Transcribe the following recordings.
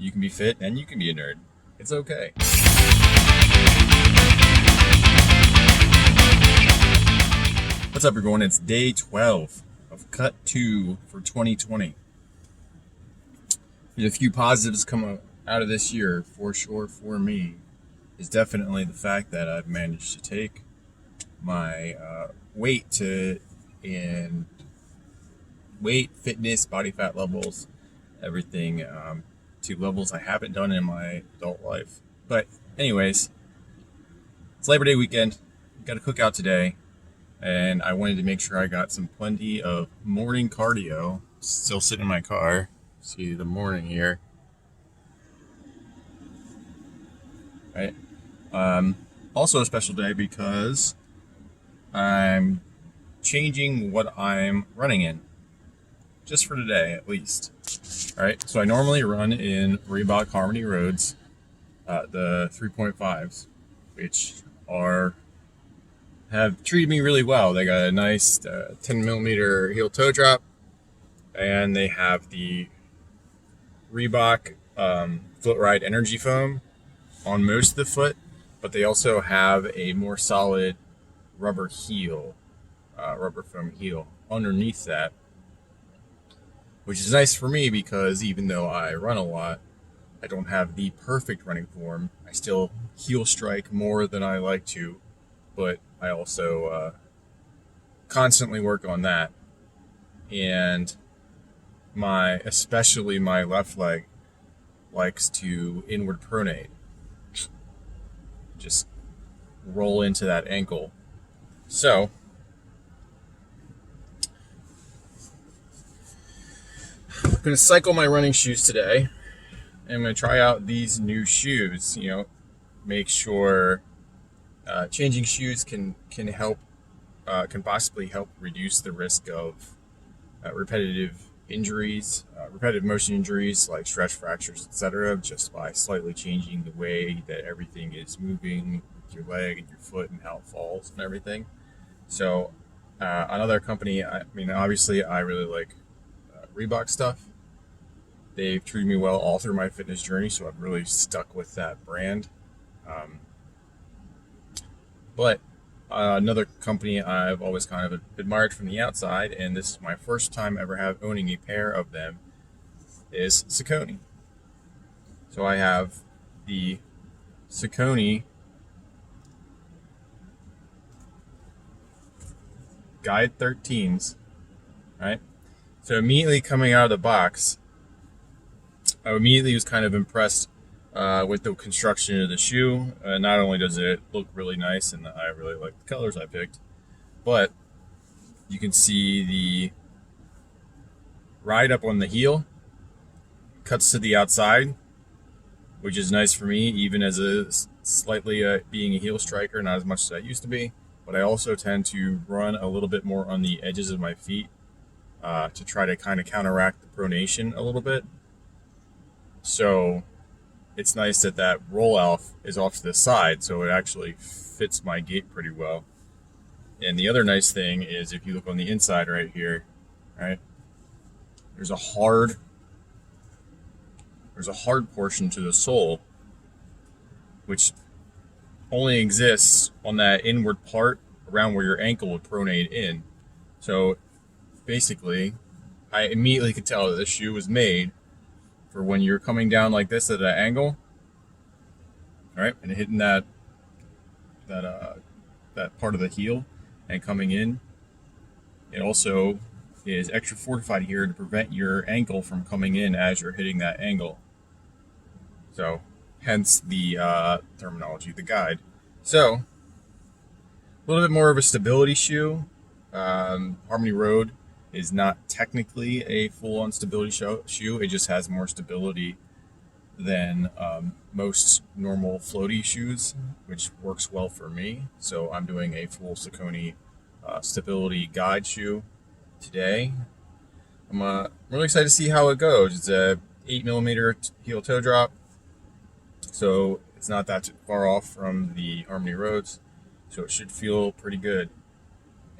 You can be fit and you can be a nerd. It's okay. What's up, everyone? It's day 12 of Cut 2 for 2020. There's a few positives come out of this year for sure for me. Is definitely the fact that I've managed to take my weight, fitness, body fat levels, everything to levels I haven't done in my adult life. But anyways, it's Labor Day weekend. Got a cookout today, and I wanted to make sure I got plenty of morning cardio. Still sitting in my car. See the morning here. Right. Also a special day because I'm changing what I'm running in. Just for today, at least. All right, so I normally run in Reebok Harmony Roads, the 3.5s, which have treated me really well. They got a nice 10 millimeter heel toe drop, and they have the Reebok Foot Ride Energy Foam on most of the foot, but they also have a more solid rubber foam heel underneath that, which is nice for me because even though I run a lot, I don't have the perfect running form. I still heel strike more than I like to, but I also constantly work on that. And especially my left leg likes to inward pronate. Just roll into that ankle. So I'm going to cycle my running shoes today. I'm going to try out these new shoes. Make sure changing shoes can possibly help reduce the risk of repetitive motion injuries like stress fractures, etc., just by slightly changing the way that everything is moving with your leg and your foot and how it falls and everything. So another company, obviously I really like Reebok stuff. They've treated me well all through my fitness journey, so I've really stuck with that brand. But another company I've always kind of admired from the outside, and this is my first time ever owning a pair of them, is Saucony. So I have the Saucony Guide 13s, right? So immediately coming out of the box, I immediately was kind of impressed with the construction of the shoe. Not only does it look really nice, and I really like the colors I picked, but you can see the ride up on the heel cuts to the outside, which is nice for me, even as a slightly being a heel striker, not as much as I used to be. But I also tend to run a little bit more on the edges of my feet to try to kind of counteract the pronation a little bit. So it's nice that roll off is off to the side, so it actually fits my gait pretty well. And the other nice thing is, if you look on the inside right here, right, there's a hard portion to the sole, which only exists on that inward part around where your ankle would pronate in. So basically, I immediately could tell that this shoe was made for when you're coming down like this at an angle, right, and hitting that part of the heel and coming in. It also is extra fortified here to prevent your ankle from coming in as you're hitting that angle. So hence the terminology, the guide. So a little bit more of a stability shoe. Harmony Road is not technically a full-on stability shoe. It just has more stability than most normal floaty shoes, which works well for me. So I'm doing a full Saucony stability guide shoe today. I'm really excited to see how it goes. It's a 8 millimeter heel toe drop, so it's not that far off from the Harmony Roads, so it should feel pretty good.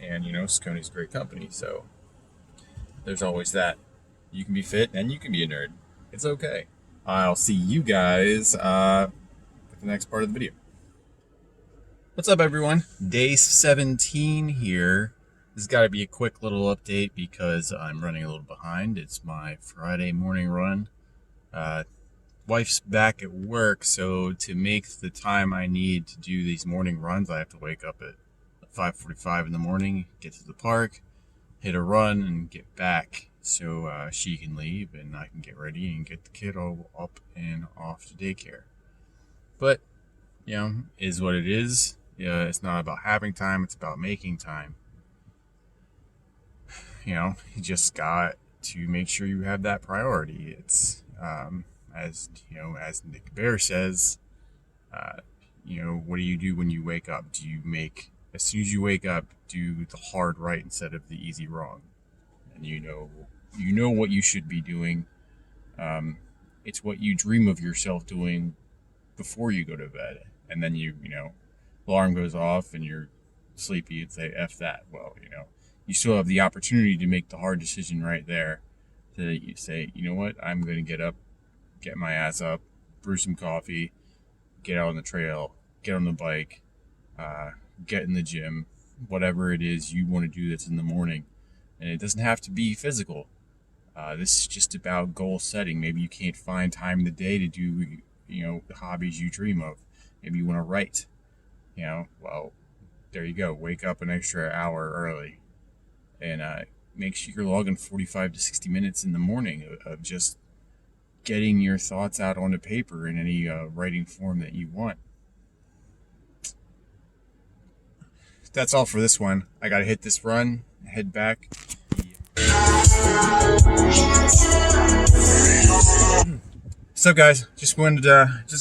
And Saucony's a great company, so there's always that. You can be fit and you can be a nerd. It's okay. I'll see you guys at the next part of the video. What's up, everyone? Day 17 here. This has got to be a quick little update because I'm running a little behind. It's my Friday morning run. Wife's back at work, so to make the time I need to do these morning runs, I have to wake up at 5:45 in the morning, get to the park, hit a run, and get back so she can leave and I can get ready and get the kiddo up and off to daycare. But, you know, is what it is. Yeah, it's not about having time, it's about making time. You know, you just got to make sure you have that priority. It's, as you know, as Nick Bear says, you know, what do you do when you wake up? Do you make, as soon as you wake up, do the hard right instead of the easy wrong? And you know what you should be doing. It's what you dream of yourself doing before you go to bed. And then you know, alarm goes off and you're sleepy and say, F that. Well, you know, you still have the opportunity to make the hard decision right there. To say, you know what, I'm going to get up, get my ass up, brew some coffee, get out on the trail, get on the bike, get in the gym, whatever it is you want to do that's in the morning. And it doesn't have to be physical. This is just about goal setting. Maybe you can't find time in the day to do, you know, the hobbies you dream of. Maybe you want to write. You know, well, there you go. Wake up an extra hour early. And make sure you're logging 45 to 60 minutes in the morning of just getting your thoughts out onto paper in any writing form that you want. That's all for this one. I got to hit this run, head back. What's up, guys? Just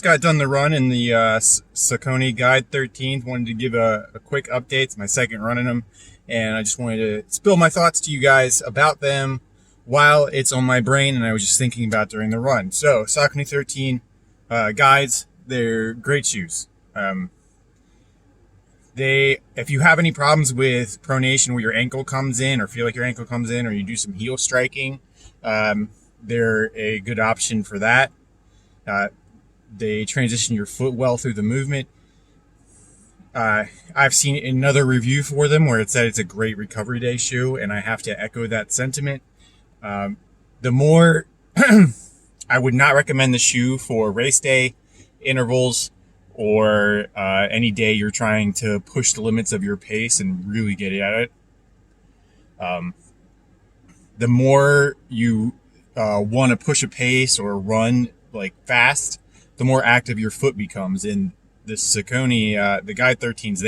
got done the run in the Saucony Guide 13. Wanted to give a quick update. It's my second run in them, and I just wanted to spill my thoughts to you guys about them while it's on my brain and I was just thinking about during the run. So, Saucony 13 guides, they're great shoes. If you have any problems with pronation where your ankle comes in or feel like your ankle comes in or you do some heel striking, they're a good option for that. They transition your foot well through the movement. I've seen another review for them where it said it's a great recovery day shoe, and I have to echo that sentiment. The more I would not recommend the shoe for race day intervals or any day you're trying to push the limits of your pace and really get at it. The more you want to push a pace or run like fast, the more active your foot becomes. In the Saucony, the Guide 13s,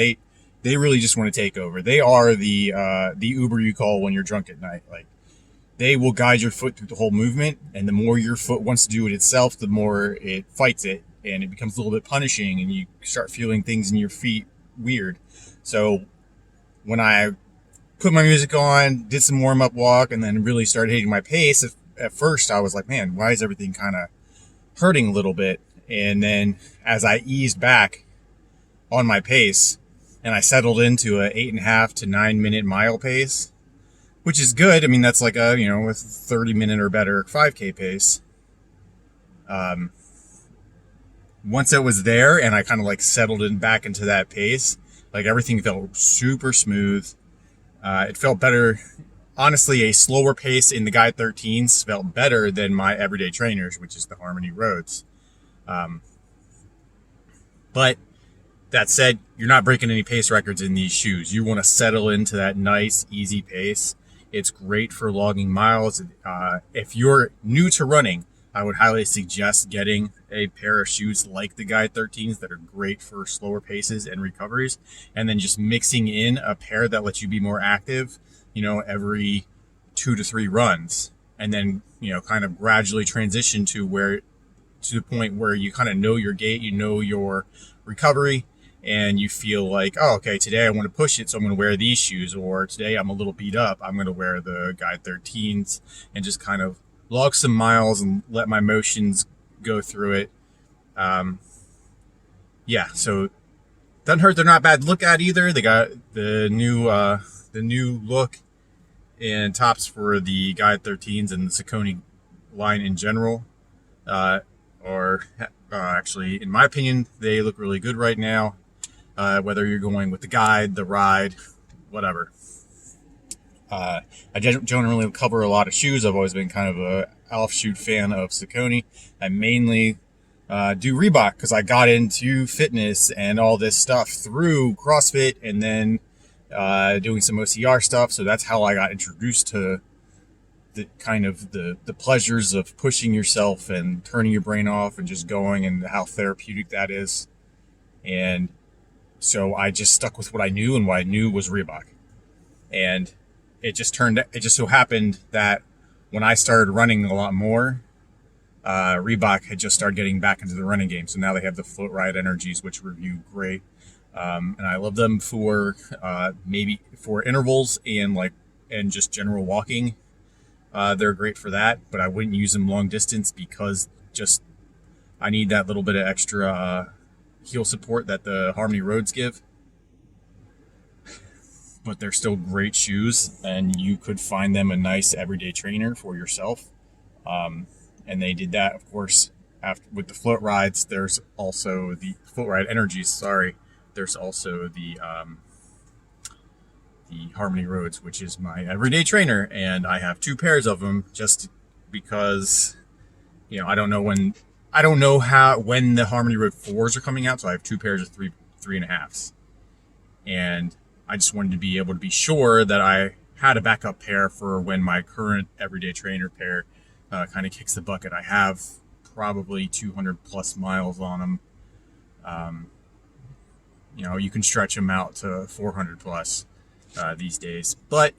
they really just want to take over. They are the Uber you call when you're drunk at night. Like, they will guide your foot through the whole movement, and the more your foot wants to do it itself, the more it fights it, and it becomes a little bit punishing, and you start feeling things in your feet weird. So when I put my music on, did some warm-up walk, and then really started hitting my pace, at first I was like, man, why is everything kind of hurting a little bit? And then as I eased back on my pace and I settled into a 8.5 to 9 minute mile pace, which is good. I mean, that's like a 30-minute or better 5K pace. Once it was there and I kind of like settled in back into that pace, like everything felt super smooth. It felt better. Honestly, a slower pace in the Guide 13s felt better than my everyday trainers, which is the Harmony Roads. But that said, you're not breaking any pace records in these shoes. You want to settle into that nice, easy pace. It's great for logging miles. If you're new to running, I would highly suggest getting a pair of shoes like the Guide 13s that are great for slower paces and recoveries, and then just mixing in a pair that lets you be more active, every 2 to 3 runs, and then, kind of gradually transition to the point where you kind of know your gait, your recovery, and you feel like, oh, okay, today I want to push it, so I'm going to wear these shoes, or today I'm a little beat up, I'm going to wear the Guide 13s, and just kind of log some miles and let my motions go through it. So doesn't hurt. They're not bad to look at either. They got the new look and tops for the Guide 13s and the Saucony line in general. are actually, in my opinion, they look really good right now. Whether you're going with the guide, the ride, whatever. I generally cover a lot of shoes. I've always been kind of a offshoot fan of Saucony. I mainly do Reebok because I got into fitness and all this stuff through CrossFit and then doing some OCR stuff. So that's how I got introduced to the kind of the pleasures of pushing yourself and turning your brain off and just going, and how therapeutic that is. And so I just stuck with what I knew, and what I knew was Reebok. And it just so happened that when I started running a lot more, Reebok had just started getting back into the running game. So now they have the Float Ride Energies, which review great. And I love them for maybe for intervals and just general walking. They're great for that, but I wouldn't use them long distance because I need that little bit of extra heel support that the Harmony Roads give. But they're still great shoes, and you could find them a nice everyday trainer for yourself. And they did that, of course, with the Float Rides. There's also the Float Ride Energies. Sorry, there's also the Harmony Roads, which is my everyday trainer, and I have 2 pairs of them just because, I don't know when the Harmony Road 4s are coming out, so I have 2 pairs of 3.5s, and I just wanted to be able to be sure that I had a backup pair for when my current everyday trainer pair kind of kicks the bucket. I have probably 200 plus miles on them. You can stretch them out to 400 plus these days, but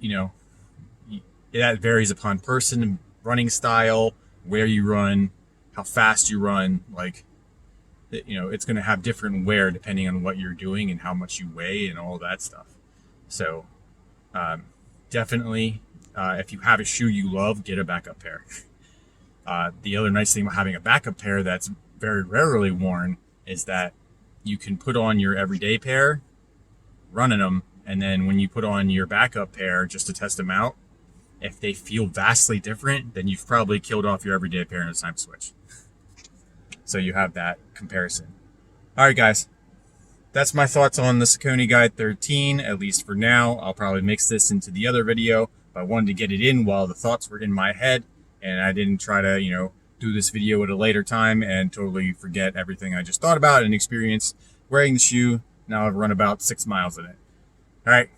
that varies upon person, running style, where you run, how fast you run. It's going to have different wear depending on what you're doing and how much you weigh and all that stuff. So definitely, if you have a shoe you love, get a backup pair. The other nice thing about having a backup pair that's very rarely worn is that you can put on your everyday pair, running them, and then when you put on your backup pair just to test them out, if they feel vastly different, then you've probably killed off your everyday pair and it's time to switch. So you have that comparison. All right, guys. That's my thoughts on the Saucony Guide 13, at least for now. I'll probably mix this into the other video, but I wanted to get it in while the thoughts were in my head, and I didn't try to, do this video at a later time and totally forget everything I just thought about and experienced wearing the shoe. Now I've run about 6 miles in it. All right.